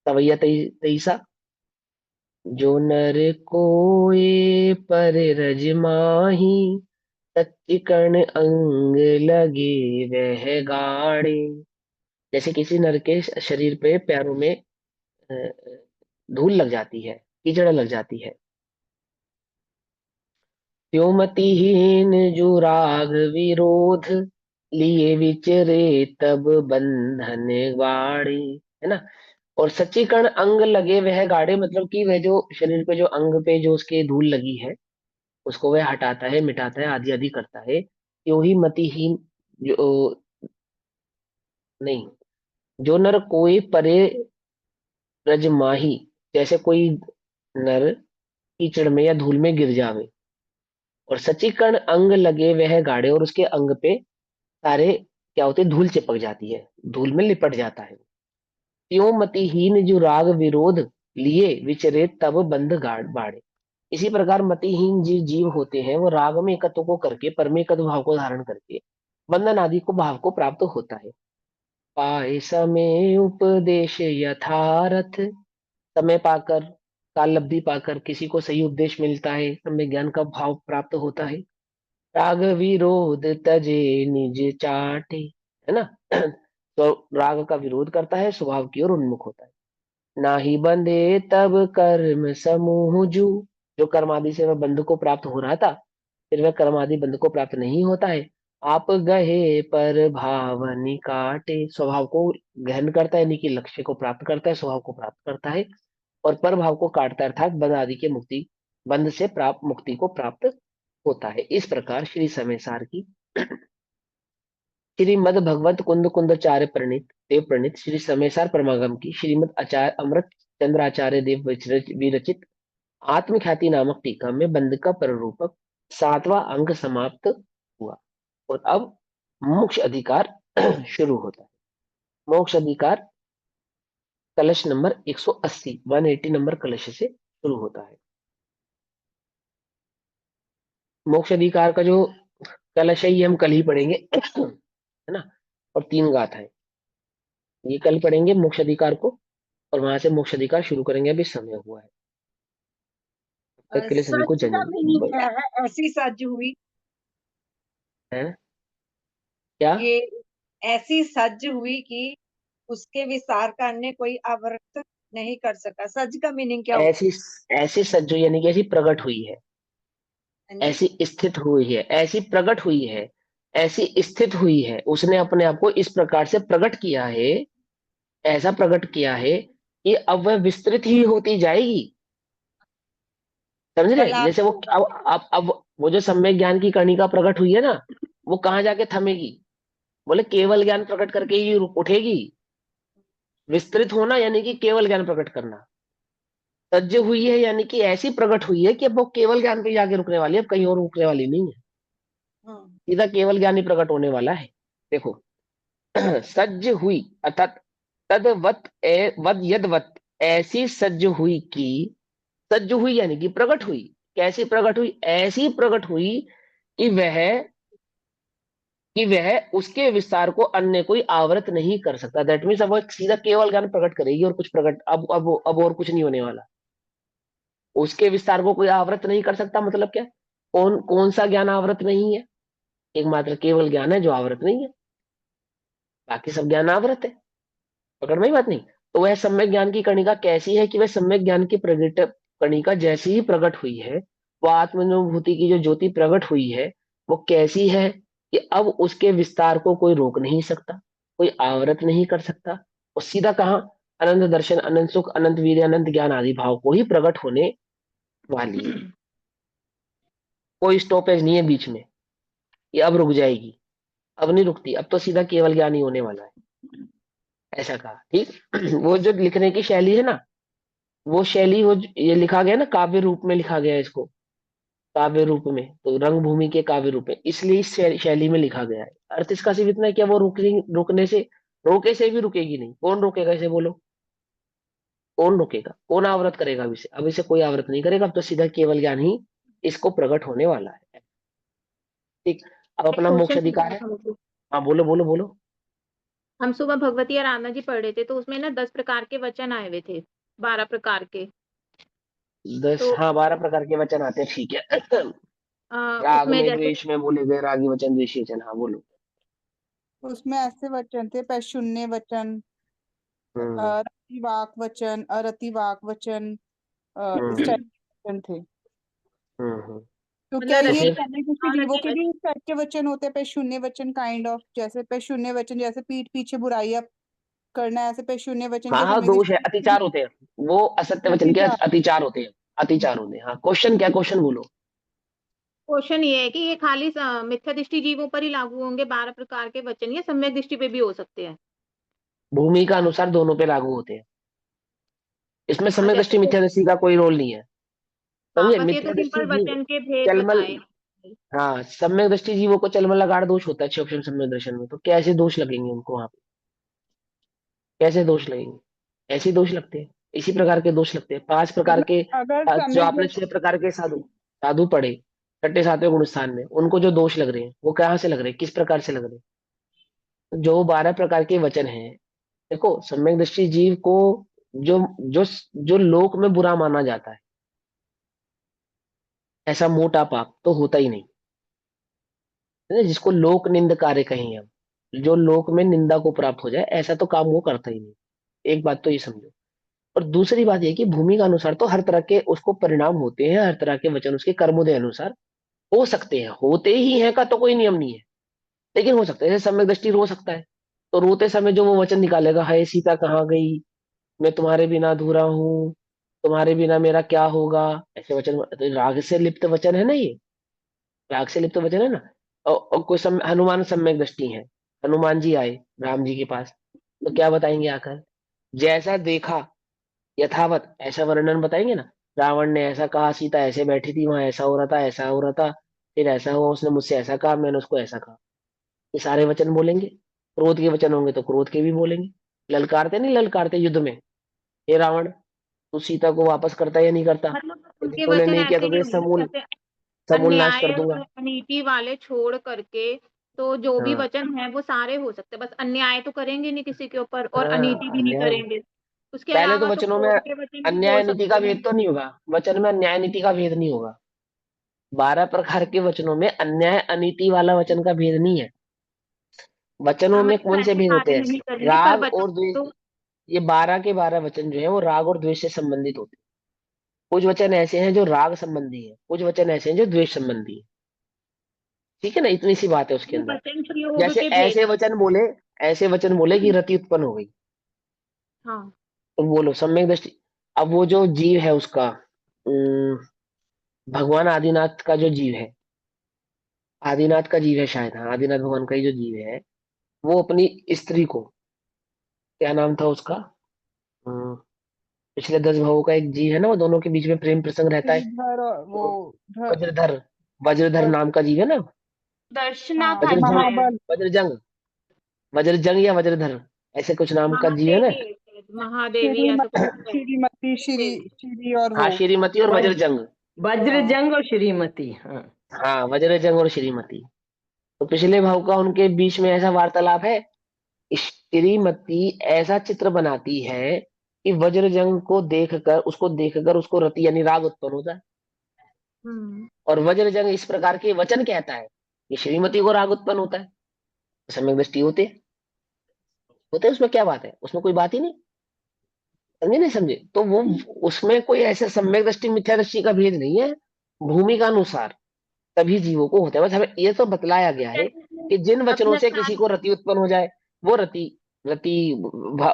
तवैया तैसा, जो नर कोय पर रज माही, सच्ची कर्ण अंग लगे वह गाड़े। जैसे किसी नर के शरीर पे, पैरों में धूल लग जाती है, कीचड़ लग जाती है, त्यों मतिहीन जो राग विरोध, लिए विचरे तब बंधन गाड़े, है ना। और सच्चीकरण अंग लगे वह गाड़े, मतलब कि वह जो शरीर पे, जो अंग पे जो उसके धूल लगी है, उसको वह हटाता है, मिटाता है, आदि आदि करता है। त्यों ही मतिहीन, जो नहीं, जो नर कोई परे रज माही, जैसे कोई नर कीचड़ में या धूल में गिर जावे, और सच्चीकरण अंग लगे वह गाड़े, और उसके अंग पे सारे क्या होते हैं, धूल चिपक जाती है, धूल में लिपट जाता है। त्यों मतिहीन जो राग विरोध, लिए विचरे तब बंध गाड़ बाड़े। इसी प्रकार मतिहीन जीव जीव होते हैं, वो राग में एकत्व को करके, पर में एकत्व भाव को धारण करके वंदन आदि को भाव को प्राप्त होता है। पाए समय उपदेश यथारथ, समय पाकर, कालब्धि पाकर किसी को सही उपदेश मिलता है, समय ज्ञान का भाव प्राप्त होता है। राग विरोध तजे निज चाटे, है ना। तो राग का विरोध करता है, स्वभाव की ओर उन्मुख होता है। ना ही बंधे तब कर्म समूह जो कर्मादि से वह बंध को प्राप्त हो रहा था, फिर वह कर्मादि बंध को प्राप्त नहीं होता है। आप गहे पर भाव निकाटे, स्वभाव को गहन करता है, यानी कि लक्ष्य को प्राप्त करता है, स्वभाव को प्राप्त करता है, और पर भाव को काटता है, अर्थात बंध आदि के मुक्ति, बंध से प्राप्त मुक्ति को प्राप्त होता है। इस प्रकार श्री समय सार की श्रीमद भगवत कुंद कुंदाचार्य प्रणीत देव प्रणीत श्री समयसार परमागम की श्रीमद आचार्य अमृत चंद्राचार्य देव विरचित आत्मख्याति नामक टीका में बंद का प्ररूपक 7वां अंक समाप्त हुआ। और अब मोक्ष अधिकार शुरू होता है। मोक्ष अधिकार कलश नंबर 180 180 नंबर कलश से शुरू होता है। मोक्ष अधिकार का जो कलश है ये हम कल ही पढ़ेंगे, है ना। और 3 गाथाएं ये कल पढ़ेंगे मोक्ष अधिकार को, और वहां से मोक्ष अधिकार शुरू करेंगे। अभी समय हुआ है, तब तक के लिए सभी को सज जय का मीनिंग जय। क्या है? ऐसी सज हुई, है क्या? ये ऐसी सज हुई कि उसके विस्तार का अन्य कोई आवृत्त नहीं कर सका। सज का मीनिंग क्या होता ऐसी ऐसी सज्जो यानी कि ऐसी प्रकट हुई है, है जी? ऐसी स्थित हुई है, ऐसी प्रकट हुई है, ऐसी स्थित हुई है। उसने अपने आप को इस प्रकार से प्रकट किया है, ऐसा प्रकट किया है कि अब वह विस्तृत ही होती जाएगी। समझ रहे? कलाप जैसे वो अब वो जो सम्यक ज्ञान की कणिका प्रकट हुई है ना, वो कहाँ जाके थमेगी? बोले केवल ज्ञान प्रकट करके ही उठेगी। विस्तृत होना यानी कि केवल ज्ञान प्रकट करना। सज्ज हुई है यानी कि ऐसी प्रकट हुई है कि अब वो केवल ज्ञान पे जाके रुकने वाली है, अब कहीं और रुकने वाली नहीं है। हम्म, सीधा केवल ज्ञान ही प्रकट होने वाला है। देखो, सज्ज हुई अर्थात तदवत वद यदवत, ऐसी सज्ज हुई कि, सज्ज हुई यानी कि प्रकट हुई। कैसी प्रकट हुई? ऐसी प्रकट हुई कि वह उसके विस्तार को अन्य कोई आवृत नहीं कर सकता। दैट मीन्स अब वो सीधा केवल ज्ञान प्रकट करेगी और कुछ प्रकट अब और कुछ नहीं होने वाला। उसके विस्तार को कोई आवृत नहीं कर सकता मतलब क्या? कौन कौन सा ज्ञान आवृत नहीं है? एकमात्र केवल ज्ञान है जो आवृत नहीं है, बाकी सब ज्ञान आवृत है। पकड़ में ही बात नहीं। तो वह सम्यक ज्ञान की कणिका कैसी है कि वह सम्यक ज्ञान की प्रगट कणिका जैसी ही प्रकट हुई है, वो आत्मानुभूति की जो ज्योति प्रकट हुई है, वो कैसी है कि अब उसके विस्तार को कोई रोक नहीं सकता, कोई आवृत नहीं कर सकता। और सीधा कहाँ? अनंत दर्शन, अनंत सुख, अनंत वीर्य, अनंत ज्ञान आदि भाव को ही प्रकट होने वाली है। कोई स्टॉपेज नहीं है बीच में, ये अब रुक जाएगी, अब नहीं रुकती, अब तो सीधा केवल ज्ञान ही होने वाला है। ऐसा कहा, ठीक। वो जो लिखने की शैली है ना, वो शैली, ये लिखा गया ना काव्य रूप में, लिखा गया है इसको काव्य रूप में, तो रंगभूमि के काव्य रूप में, इसलिए इस शैली में लिखा गया है। अर्थ इसका सिर्फ इतना है कि वो रुकने से, रोके से भी रुकेगी नहीं। कौन रोकेगा इसे? बोलो, कौन रोकेगा? कौन आवृत करेगा अब इसे? अब इसे कोई आवृत नहीं करेगा, अब तो सीधा केवल ज्ञान ही इसको प्रकट होने वाला है। ठीक। अब एक अपना मोक्ष क्वेश्चन अधिकार पूछना है। था मुझे। हाँ, बोलो बोलो बोलो। हम सुबह भगवती आराधना जी पढ़ रहे थे, तो उसमें ना 10 प्रकार के वचन आए हुए थे, 12 प्रकार के। 10, तो हाँ 12 प्रकार के वचन आते हैं, ठीक है। राग उसमें में जैसे द्वेष में बोले गए रागी वचन, द्वेषी वचन, हाँ बोलो। उसमें ऐसे वचन थे: पैशून्य वचन, हम्म रतिवाक वचन, अरतिवाक वचन, इस हम्म टाइप के वचन थे। हम्म। तो क्या मतलब तो ये रति फिर पहले किसी और जीवों रति के भी इस टाइप के वचन होते हैं? पैशून्य वचन काइंड ऑफ, जैसे पैशून्य वचन जैसे पीठ पीछे बुराइयां करना है, ऐसे पैशून्य वचन हाँ जो हाँ, समय दोष है, दृष्टि अतिचार होते हैं, वो असत्य वचन के अतिचार। अतिचार होते हैं। अतिचार होते हैं, हाँ। क्वेश्चन क्या? क्वेश्चन बोलो। क्वेश्चन ये है कि ये खाली मिथ्या दृष्टि जीवों पर ही लागू होंगे 12 प्रकार के वचन, या सम्यक दृष्टि पे भी हो सकते हैं? भूमि का अनुसार दोनों पे लागू होते हैं। इसमें हाँ सम्यक जैसे दृष्टि तो, मिथ्या दृष्टि का कोई रोल नहीं है। हाँ समझे? बस ये तो मिथ्या दृष्टि सिंपल जीव वचन के भेद चलमल, बताए। हाँ सम्यक दृष्टि जीवों को चलमल लगाड़ दोष होता है 6 ऑप्शन सम्यक दर्शन में। तो कैसे दोष लगेंगे उनको वहां पे? कैसे दोष लगेंगे? ऐसे दोष लगते हैं, इसी प्रकार के दोष लगते हैं। 5 प्रकार मतलब के अगर जो सम्यक आपने 6 प्रकार के साधु साधु पढ़े, छठे सातवें गुण स्थान में, उनको जो दोष लग रहे हैं वो कहाँ से लग रहे हैं, किस प्रकार से लग रहे हैं? जो 12 प्रकार के वचन हैं, देखो सम्यक दृष्टि जीव को जो जो जो लोक में बुरा माना जाता है, ऐसा मोटा पाप तो होता ही नहीं है ना, जिसको लोक निंद कार्य कहेंगे हम, जो लोक में निंदा को प्राप्त हो जाए, ऐसा तो काम वो करता ही नहीं। एक बात तो ये समझो। और दूसरी बात ये कि भूमि का अनुसार तो हर तरह के उसको परिणाम होते हैं, हर तरह के वचन उसके कर्मोदय अनुसार हो सकते हैं, होते ही हैं का तो कोई नियम नहीं है, लेकिन हो सकता है। जैसे सम्यक दृष्टि रो सकता है, तो रोते समय जो वो वचन निकालेगा, हाय सीता कहाँ गई, मैं तुम्हारे बिना अधूरा हूँ, तुम्हारे बिना मेरा क्या होगा, ऐसे वचन, तो राग से लिप्त वचन है ना ये, राग से लिप्त वचन है ना। और कोई हनुमान सम्यक दृष्टि है, हनुमान जी आए राम जी के पास, तो क्या बताएंगे आकर, जैसा देखा यथावत ऐसा वर्णन बताएंगे ना। रावण ने ऐसा कहा, सीता ऐसे बैठी थी वहां, ऐसा हो रहा था, ऐसा हो रहा था, फिर ऐसा हुआ, उसने मुझसे ऐसा कहा, मैंने उसको ऐसा कहा, ये सारे वचन बोलेंगे। क्रोध के वचन होंगे तो क्रोध के भी बोलेंगे। ललकारते नहीं, ललकारते युद्ध में, हे रावण तू सीता को वापस करता या नहीं करता, मतलब यदि उनके तूने वचन नहीं किया ऐसे तो नहीं तुझे होंगे समूल जैसे समूल नाश अन्याय कर दूंगा। और अनीति वाले छोड़ करके, तो जो भी हाँ वचन है वो सारे हो सकते हैं, बस अन्याय तो करेंगे नहीं किसी के ऊपर और हाँ, अनीति भी नहीं अन्याय, करेंगे। उसके पहले तो अलावा तो वचनों में क्रोध के वचन भी बोल अन्याय नीति सकते का हैं। भेद तो नहीं होगा, वचन में अन्याय नीति का भेद नहीं होगा। 12 प्रकार के वचनों में अन्याय अनीति वाला वचन का भेद नहीं है। वचनों हाँ में मतलब कौन से भेद होते वैसे हैं, नहीं करेंगे पर राग वचन और द्वेष। तो ये 12 के 12 वचन जो है वो राग और द्वेष से संबंधित होते हैं। कुछ वचन ऐसे हैं जो राग संबंधी है, कुछ वचन ऐसे हैं जो द्वेष संबंधी है। ठीक है ना, इतनी सी बात है उसके अंदर। वचन प्रयोग जैसे के भेद। ऐसे वचन बोले कि रति उत्पन्न हो गई, हाँ तो बोलो सम्यक दृष्टि। अब वो जो जीव है उसका, भगवान आदिनाथ का जो जीव है, आदिनाथ का जीव है शायद, हाँ आदिनाथ भगवान का ही जो जीव है, वो अपनी स्त्री को, क्या नाम था उसका, अम, पिछले 10 भावों का एक जीव है ना, वो दोनों के बीच में प्रेम प्रसंग रहता है, गिरिधर और वो वज्रधर, वज्रधर नाम का जीव है ना, दर्शना हाँ था वज्रजंग, शायद। महाबल वज्रजंग, वज्रजंग या वज्रधर, ऐसे कुछ नाम का जीव है ना। महादेवी है शायद, महादेवी ऐसा कुछ श्रीमती है। श्रीमती श्री देवी। श्री और हाँ वो श्रीमती और वज, वज्रजंग। हाँ वज्रजंग और श्रीमती, हाँ। हाँ वज्रजंग और श्रीमती। तो पिछले भाव का उनके बीच में ऐसा वार्तालाप है, श्रीमती ऐसा चित्र बनाती है कि वज्रजंग को देखकर, उसको रति यानी राग उत्पन्न होता है। हम्म। और वज्रजंग इस प्रकार के वचन कहता है कि श्रीमती को राग उत्पन्न होता है। सम्यक दृष्टि होते हैं, उसमें क्या बात है, उसमें कोई बात ही नहीं। समझे नहीं समझे, तो वो उसमें कोई ऐसे सम्यक दृष्टि मिथ्या दृष्टि का भेद नहीं है। भूमिका अनुसार सभी जीवों को होता है, बस हमें ये तो बतलाया गया है कि जिन वचनों अपने से स्थान। किसी को रति उत्पन्न हो जाए, वो रति रति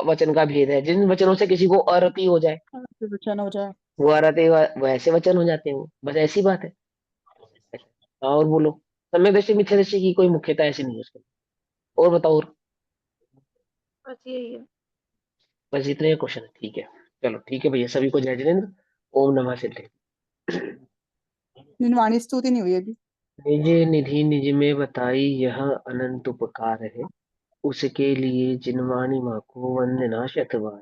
वचन का भेद है। जिन वचनों से किसी को अरति हो जाए, वचन हो जाए। वो अरति, वैसे वचन हो जाते हैं वो, बस ऐसी बात है। और बोलो, सम्यक दृष्टि मिथ्या दृष्टि की कोई मुख्यता ऐसी नहीं है उसके। और बताओ, और बस यही है। बस इतने क्वेश्चन है, ठीक है। चलो ठीक है भैया, सभी को जय जिनेन्द्र। ओम नमः सिद्धे। निन्वाणी स्तुति नहीं हुई अभी। निज निधि निज में बताई यह अनंत उपकार है, उसके लिए जिनवाणी माँ को वंदना शतबार।